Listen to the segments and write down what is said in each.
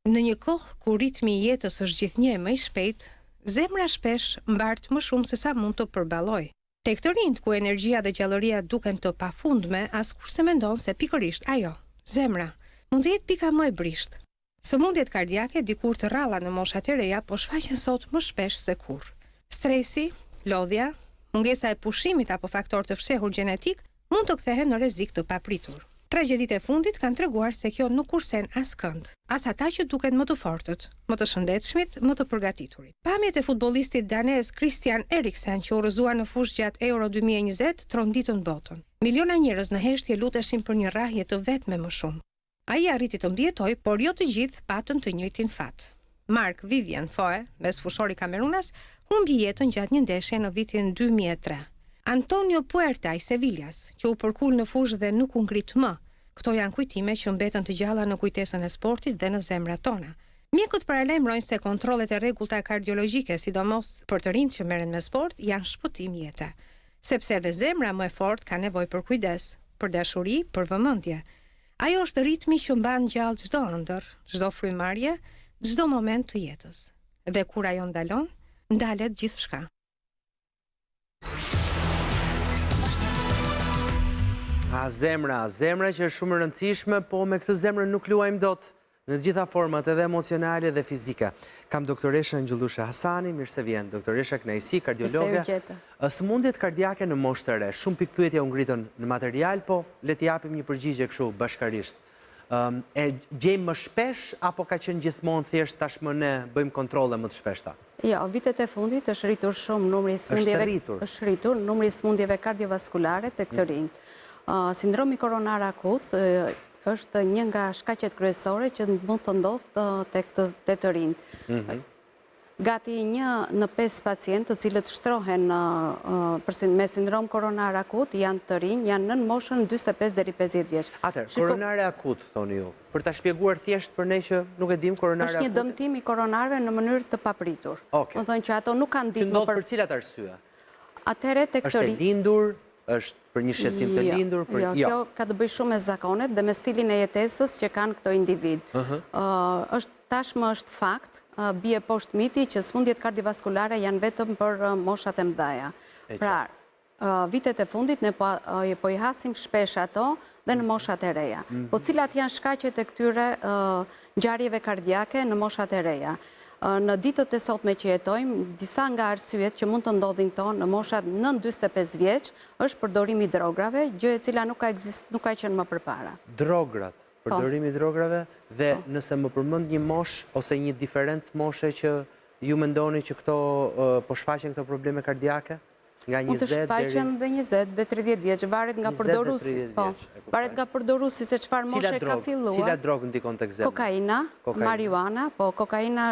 Në një kohë ku ritmi i jetës është gjithnjë më i shpejt, zemra shpesh mbart më shumë se sa mund të përballojë. Tek të rinjt ku energjia dhe gjallëria duken të pafundme, askush mendon se pikërisht ajo, zemra, mund të jetë pika më e brisht. Sëmundjet kardiake dikur të rralla në moshat e reja, po shfaqen sot më shpesh se kurrë. Stresi, lodhja, mungesa e pushimit apo faktor të fshehur gjenetik mund të kthehen në rrezik të papritur. Tragjeditë e fundit kanë treguar se kjo nuk kursen askënd, as ata që duken më të fortët, më të shëndetshmit, më të përgatiturit. Pamjet e futbollistit danez Christian Eriksen që u rrëzuar në fushë gjatë Euro 2020 tronditën botën. Miliona njerëz në heshtje luteshin për një rrahje të vetme më shumë. Ai arriti të mbijetojë, por jo të gjithë patën të njëjtin fat. Mark Vivian Foe, mesfushori kamerunas, humbi jetën gjatë një ndeshje në vitin 2003. Antonio Puerta i Sevillas, që u përkul në fushë dhe nuk u ngrit më. Këto janë kujtime që mbetën të gjalla në kujtesën e sportit dhe në zemrat tona. Mjekët paralajmërojnë se kontrollet e rregullta kardiologjike, sidomos për të rinjt që merren me sport, janë shpëtim jete. Sepse edhe zemra më e fortë ka nevojë për kujdes, për dashuri, për vëmendje. Ajo është ritmi që mban gjallë çdo ëndër, çdo frymarrje, çdo moment të jetës. Dhe kur ajo ndalon, ndalet gjithçka. Zemra që është shumë e rëndësishme, po me këtë zemrën nuk luajmë dot në të gjitha format, edhe emocionale dhe fizike. Kam doktoresha Ngjullusha Hasani, mirë se vjen, doktoresha Knajsi, kardiologe. Sëmundjet kardiake në moshë të re, shumë pikpyetje u ngritën në material, po le t'i japim një përgjigje kështu bashkarisht. E gjejmë më shpesh apo ka qenë gjithmonë thjesht tashmë ne bëjmë kontrolle më të shpeshta? Jo, vitet e fundit është rritur shumë numri i sëmundjeve kardiovaskulare tek të rinjt. Sindromi koronar akut është një nga shkaqet kryesore që mund të ndodhë tek të rinjt. Gati 1 në 5 pacientë të cilët shtrohen me sindrom koronar akut janë të rinj, janë nën moshën 45 deri 50 vjeç. Atëherë, koronare akut, thoni ju, për ta shpjeguar thjesht për ne që nuk e dim koronare akut. Është një dëmtim i koronarëve në mënyrë të papritur. Do thonë që ato nuk kanë ditë më për cilat arsye? Atëherë tek të rinj. Është e lindur, është për një shqetësim të lindur? Jo, kjo ka të bëjë shumë me zakonet dhe me stilin e jetesës që kanë këto individ. Tashmë është fakt, bie poshtë miti që sëmundjet kardiovaskulare janë vetëm për moshat e mëdha. Pra, vitet e fundit ne po i hasim shpesh ato dhe në moshat e reja. Po cilat janë shkaqet e këtyre ngjarjeve kardiake në moshat e reja? Në ditët e sotme që jetojmë, disa nga arsyet që mund të ndodhin këto në moshat nën 45 vjeç është përdorimi i drograve, gjë e cila nuk ka qenë më përpara. Drograt, përdorimi i drograve, dhe nëse më përmend një moshë ose një diferencë moshe që ju mendoni që këto po shfaqen këto probleme kardiake? Mund të shfaqen dhe 20 dhe 30 vjeç, varet nga përdoruesi. Varet nga përdoruesi se çfarë moshe ka filluar. Cila drogë ndikon tek zemra? Kokaina, marijuana, po kokaina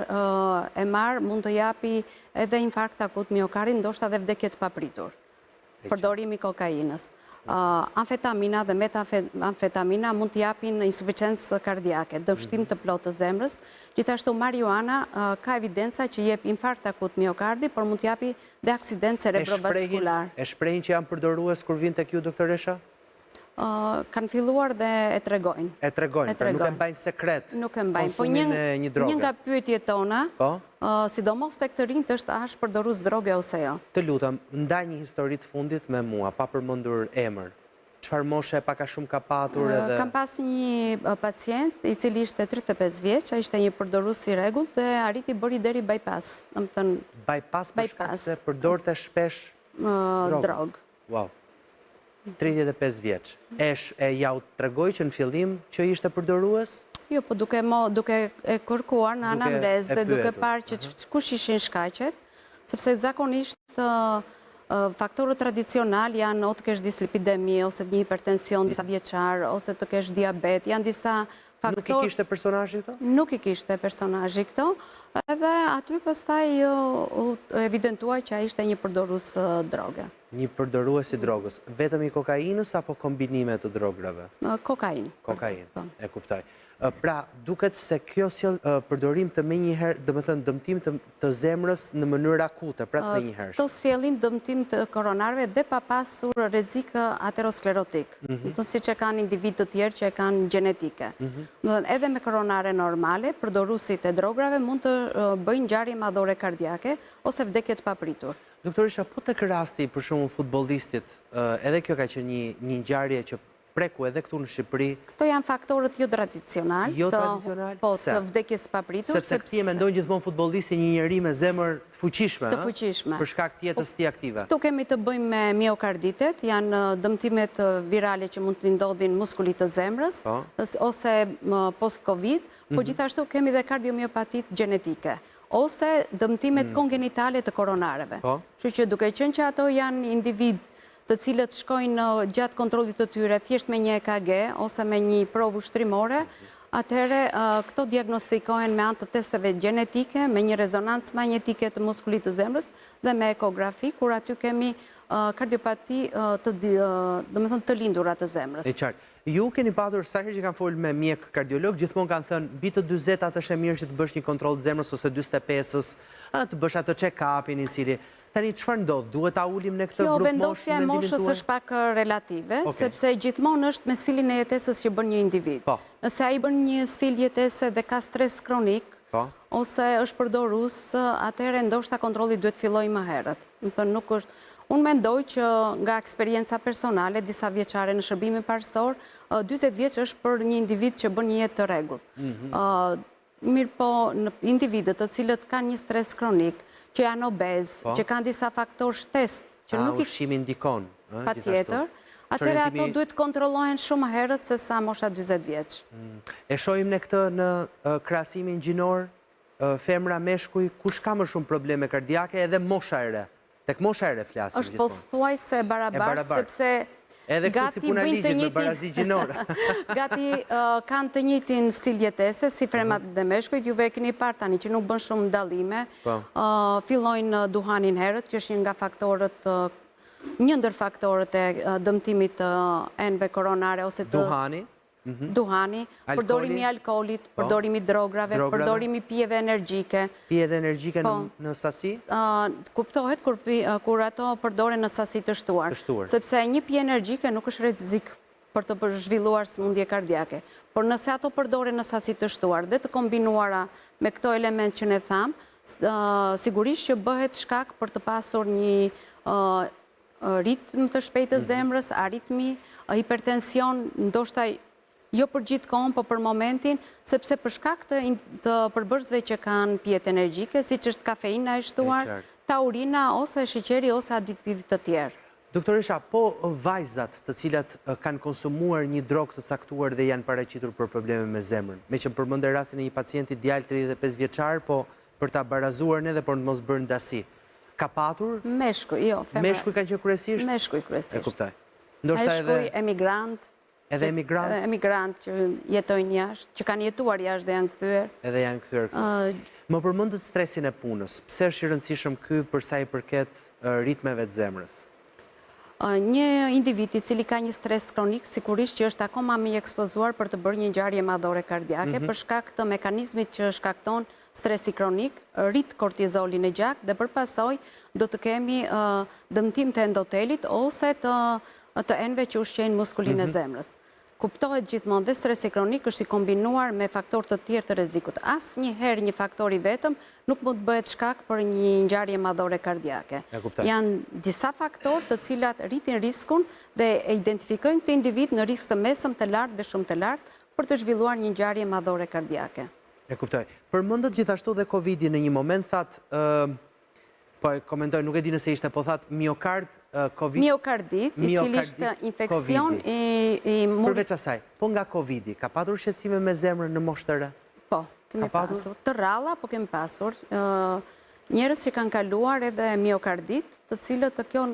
e marr mund të japi edhe infarkt akut miokardit, ndoshta edhe vdekje të papritur. Përdorimi i kokainës. Amfetamina dhe metamfetamina mund të japin insuficiencë kardiake, dëmshtim të plotë të zemrës. Gjithashtu marijuana ka evidenca që jep infarkt akut miokardi, por mund të japi dhe aksident cerebrovaskular. E shprehin që janë përdorues kur vijnë tek ju, doktoresha? Kanë filluar dhe e tregojnë. E tregojnë, pra nuk e mbajnë sekret konsumin e një droge. Një nga pyetjet tona, sidomos tek të rinjt, është a është përdorues droge ose jo. Të lutem, ndaj një histori të fundit me mua, pa përmendur emër. Çfarë moshe pak a shumë ka patur edhe? Kam pas një pacient i cili ishte 35 vjeç, ai ishte një përdorues i rregullt dhe arriti bëri deri bypass, domethënë bypass për shkak se përdorte shpesh drogë. Wow. 35 vjeç. E ja u tregoj që në fillim që ishte përdorues? Jo, po duke e kërkuar në anamnezë dhe duke parë që kush ishin shkaqet, sepse zakonisht faktorët tradicional janë o të kesh dislipidemi, ose një hipertension disa vjeçar, ose të kesh diabet, janë disa faktorë... Nuk i kishte personazhi këto? Nuk i kishte personazhi këto, edhe aty pastaj u evidentua që ai ishte një përdorues droge. Një përdorues i drogës, vetëm i kokainës apo kombinime të drograve? Kokainë. Kokainë, e kuptoj. Pra, duket se kjo sjell përdorim të menjëherë, domethënë dëmtim të zemrës në mënyrë akute, pra të menjëhershme. Këto sjellin dëmtim të koronarëve dhe pa pasur rrezik aterosklerotik. Do siç e kanë individ të tjerë që e kanë gjenetike. Edhe me koronare normale, përdoruesit e drogave mund të bëjnë ngjarje madhore kardiake ose vdekje të papritur. Doktorisha, po tek rasti për shembull futbollistit, edhe kjo ka qenë një ngjarje që preku edhe këtu në Shqipëri. Këto janë faktorët jo tradicional, të vdekjes papritur. Sepse këti e mendojnë gjithmonë futbollisti një njeri me zemër të fuqishme, për shkak të jetës tij aktive. Këtu kemi të bëjmë me miokarditet, janë dëmtimet virale që mund të ndodhin muskulit të zemrës, ose post-Covid, po gjithashtu kemi dhe kardiomiopatit gjenetike, ose dëmtimet kongenitale të koronareve. Kështu që duke qenë që ato janë individ të cilët shkojnë gjatë kontrollit të tyre thjesht me një EKG ose me një provë ushtrimore, atëherë këto diagnostikohen me anë të testeve gjenetike, me një rezonancë magnetike të muskulit të zemrës dhe me ekografi, kur aty kemi kardiopati të lindurat të zemrës. E qartë. Ju keni patur, sa herë që kanë folë me mjek kardiolog, gjithmonë kanë thënë, mbi të 40 atë është e mirë që të bësh një kontroll të zemrës ose 45-ës, të bësh atë check-upin i cili. Tani çfarë ndodh? Duhet ta ulim në këtë grup moshë? Vendosja e moshës është pak relative, sepse gjithmonë është me stilin e jetesës që bën një individ. Nëse ai bën një stil jetese dhe ka stres kronik, ose është përdorues, atëherë ndoshta kontrolli duhet fillojë më herët. Do të thënë nuk është. Unë mendoj që nga eksperienca personale, disa vjeçare në shërbimin parësor, 40 vjeç është për një individ që bën një jetë të rregullt. Mirë po, në individët të cilët kanë një stres kronik, që janë obez, që kanë disa faktor shtesë, që nuk i ushqimi ndikon. Patjetër, atëherë ato duhet kontrollohen shumë herët se sa mosha 40 vjeç. E shohim ne këtë në krahasimin gjinor, femra meshkuj, kush ka më shumë probleme kardiake edhe mosha e re? Tek mosha e re flasim gjithmonë. Është pothuajse barabartë, sepse edhe këtu si puna ligjit me barazi gjinore. Gati kanë të njëjtin stil jetese, si fremat dhe meshkujt, juve e keni parë tani që nuk bën shumë dallime. Fillojnë duhanin herët, që është një ndër faktorët e dëmtimit të enëve koronare ose të duhani, përdorimi i alkoolit, përdorimi i drograve, përdorimi i pijeve energjike. Pijet energjike në sasi? Kuptohet kur ato përdoren në sasi të shtuar. Sepse një pije energjike nuk është rrezik për të zhvilluar sëmundje kardiake. Por nëse ato përdoren në sasi të shtuar dhe të kombinuara me këto element që ne tham, sigurisht që bëhet shkak për të pasur një ritm të shpejtë të zemrës, aritmi, hipertension, ndoshta jo për gjithë kohën, po për momentin, sepse për shkak të përbërësve që kanë pijet energjike, si që është kafeina e shtuar, taurina, ose sheqeri, ose aditiv të tjerë. Doktoresha, po vajzat të cilat kanë konsumuar një drogë të caktuar dhe janë paraqitur për probleme me zemrën, me që përmendë rastin e një pacienti djalë 35 vjeçar, po për ta barazuar ne dhe për të mos bërë ndasi. Ka patur? Meshkuj, jo, femra. Meshkuj kanë qenë kryesisht? Meshkuj kryesisht. E kuptoj. Meshkuj, emigrant. Edhe emigrant? Emigrant që jetojnë jashtë, që kanë jetuar jashtë dhe janë kthyer. Edhe janë kthyer. Më përmendët stresin e punës. Pse është i rëndësishëm ky për sa i përket ritmeve të zemrës? Një individ i cili ka një stres kronik, sigurisht që është akoma më i ekspozuar për të bërë një ngjarje madhore kardiake, për shkak të mekanizmit që shkakton stresi kronik, rrit kortizolin e gjak dhe përpasoj do të kemi dëmtim të endotelit ose të enëve që ushqejnë muskulin e zemrës. Kuptohet gjithmonë dhe stresi kronik është i kombinuar me faktor të tjerë të rrezikut. Asnjëherë një faktor i vetëm nuk mund të bëhet shkak për një ngjarje madhore kardiake. Janë disa faktorë të cilat rritin riskun dhe e identifikojnë këtë individ në risk të mesëm, të lartë dhe shumë të lartë për të zhvilluar një ngjarje madhore kardiake. E kuptoj. Përmendët gjithashtu dhe Covidi në një moment thatë po e komentoj, nuk e di nëse ishte, po thatë miokard, Covid... Miokardit, i cili ishte infekcion i Përveç asaj, po nga Covidi, ka patur shqetësime me zemrën në moshë të re? Po, kemi pasur. Të rralla, po kemi pasur. Njerëz që kanë kaluar edhe miokardit, të cilët kjo,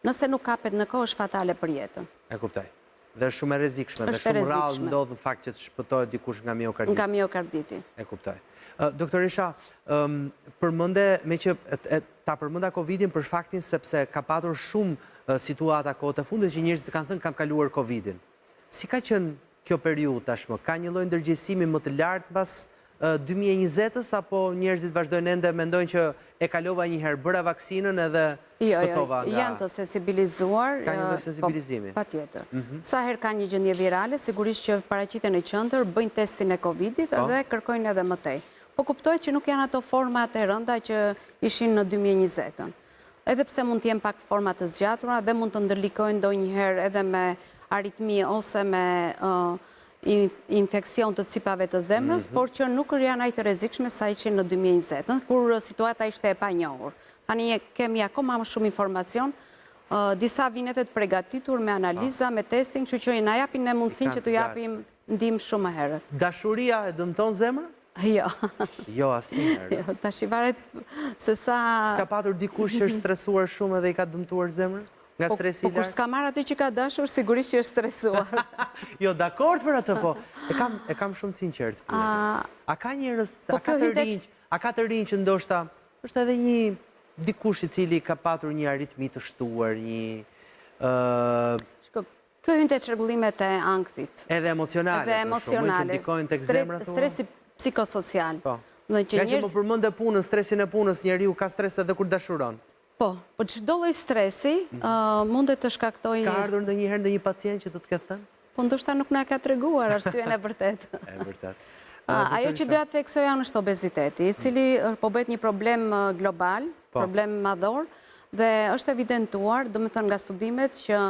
nëse nuk kapet në kohë, është fatale për jetën. E kuptoj. Dhe shumë e rrezikshme, dhe shumë rrallë ndodh në fakt që të shpëtohet dikush nga miokarditi. Nga miokarditi. E kuptoj. Doktoresha, përmënde, me që ta përmënda Covidin për faktin sepse ka patur shumë situata kohët e fundit që njerëzit kanë thënë kam kaluar Covidin. Si ka qenë kjo periudhë tashmë? Ka një lloj ndërgjegjësimi më të lartë pas 2020-ës, apo njerëzit vazhdojnë ende mendojnë që e kalova një herë, bëra vaksinën edhe shpëtova nga... Janë të sensibilizuar. Ka një sensibilizimi. Pa tjetër. Sa herë ka një gjendje virale, sigurisht që paraqiten në qendër, bëjnë testin e Covidit dhe kërkojnë edhe më tej. Po kuptohet që nuk janë ato format e rënda që ishin në 2020-ën. Edhe pse mund t'jem pak format të zgjatura dhe mund të ndërlikojnë ndonjëherë edhe me aritmi ose me infekcion të cipave të zemrës, por që nuk janë aq të rrezikshme sa ishin në 2020, kur situata ishte e panjohur. Tani kemi akoma më shumë informacion, disa vinet e të përgatitur me analiza, me testing, që na japin ne mundësinë që t'u japim ndihmë shumë herët. Dashuria e dëmton zemrën? Jo. Jo, asnjëherë. Tash i varet se sa... S'ka patur dikush që është stresuar shumë edhe i ka dëmtuar zemrën? Nga stresi i lartë? Po kur s'ka marrë aty që ka dashur, sigurisht që është stresuar. Jo, dakord për atë, po. E kam shumë sinqert. A ka njerëz, a ka të rinj që ndoshta është edhe një dikush i cili ka patur një aritmi të shtuar, Shko, kjo hyn te çrregullimet e ankthit. Edhe emocionale. Edhe emocionale. Stresi psikosocial. Po. Nga që më përmend e punën, stresin e punës, njeriu ka stres edhe kur dashuron. Po çdo lloj stresi mundet të shkaktojë... Ka ardhur ndonjëherë ndonjë pacient që të ketë thënë? Po ndoshta nuk na ka treguar arsyeën e vërtetë. E vërtet. Ajo që doja të theksoja është obeziteti, i cili po bëhet një problem global, problem madhor, dhe është evidentuar, domethënë nga studimet, që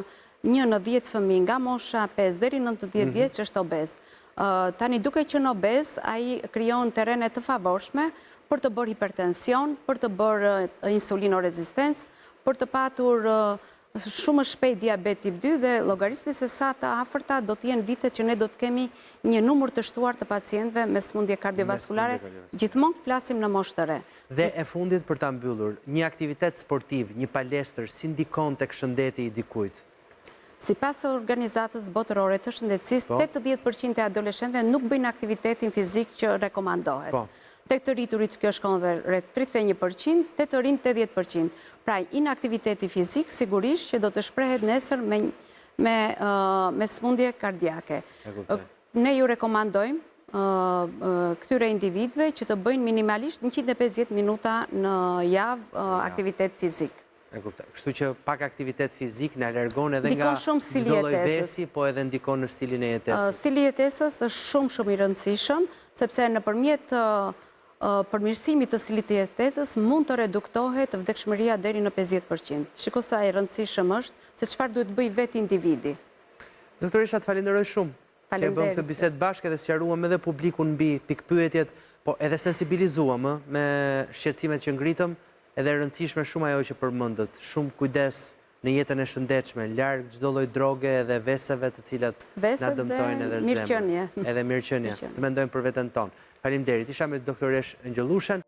1 në 10 fëmijë nga mosha 5 deri në 90 vjeç është obez. Tani duke qenë obez, ai krijon terrene të favorshme për të bërë hipertension, për të bërë insulinorezistencë, për të patur shumë shpejt diabet tip 2 dhe llogarisni se sa të afërta do të jenë vitet që ne do të kemi një numër të shtuar të pacientëve me sëmundje kardiovaskulare, gjithmonë flasim në moshë të re. Dhe e fundit për ta mbyllur, një aktivitet sportiv, një palestër, si ndikon tek shëndeti i dikujt? Sipas organizatës botërore të shëndetësisë, 80% e adoleshentëve nuk bëjnë aktivitetin fizik që rekomandohet. Tek të rriturit kjo shkon dhe rreth 31%, tek të rinjt 80%. Pra, inaktiviteti fizik sigurisht që do të shprehet nesër me sëmundje kardiake. Ne ju rekomandojmë këtyre individëve që të bëjnë minimalisht 150 minuta në javë aktivitet fizik. Kështu që pak aktivitet fizik në alergon edhe nga çdo lloj vesi, po edhe ndikon në stilin e jetesës. Stili i jetesës është shumë i rëndësishëm, sepse nëpërmjet përmirësimit të stilit të jetesës mund të reduktohet vdekshmëria deri në 50%. Shiko sa e rëndësishëm është, se çfarë duhet bëj vetë individi. Doktoresha, të falenderoj shumë. Ke bërë këtë bisedë bashkë edhe sqaruam edhe publikun mbi pikpyetjet, po edhe sensibilizuam me shqetësimet që ngritëm, edhe rëndësishme shumë ajo që përmendët, shumë kujdes në jetën e shëndetshme, larg çdo lloj droge dhe veseve të cilat na dëmtojnë edhe zemrën. Edhe mirëqenie. Të mendojmë për veten tonë. Faleminderit. Isha me doktoresh Gjollushen.